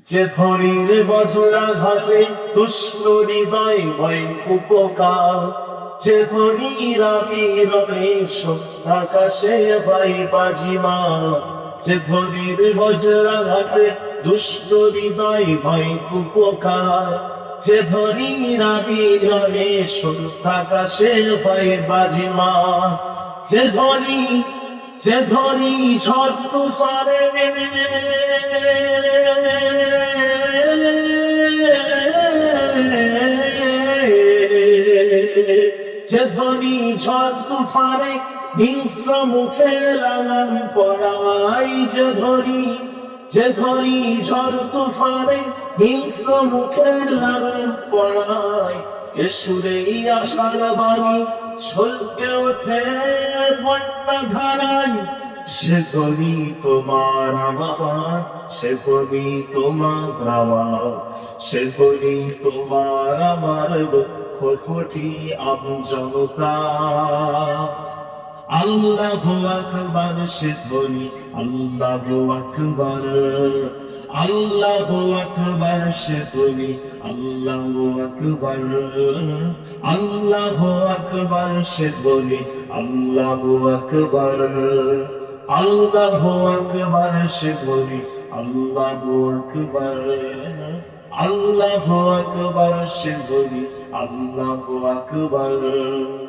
যে ধরির বজ্রাঘাতে তুষ্ট হৃদয় ভয় কুপকার, যে ধরির আবির্বেশ আকাশে ভাই বাজিমা, যে ধরির বজ্রাঘাতে দুষ্ট হৃদয় ভয় কুপকার, যে ধরির আবির্বেশ আকাশে ভাই বাজিমা, যে ধরি ঝড় তুফানে যে ধরি ঝড় তুফানে হিংস্র মুখে লাগান পড়াই, যে ধরি ঝড় তুফানে হিংস্র মুখে লাগান পড়াই, এ সুরেই আশার বাণী ছলকে ওঠে বন্যা ধারায়। সে ধরি তোমার আমার, সে ধরি তোমার আমার, সে ধরি তোমার আমার কোটি আমজনতা। আল্লাহু আকবার, সে ধরি আল্লাহু আকবার, আল্লাহু আকবার, সে ধরি আল্লাহু আকবার, আল্লাহু আকবার, সে ধরি আল্লাহু আকবার, আল্লাহু আকবার, সে ধরি আল্লাহু আকবার, আল্লাহু আকবার, সে ধরি আল্লাহু আকবার।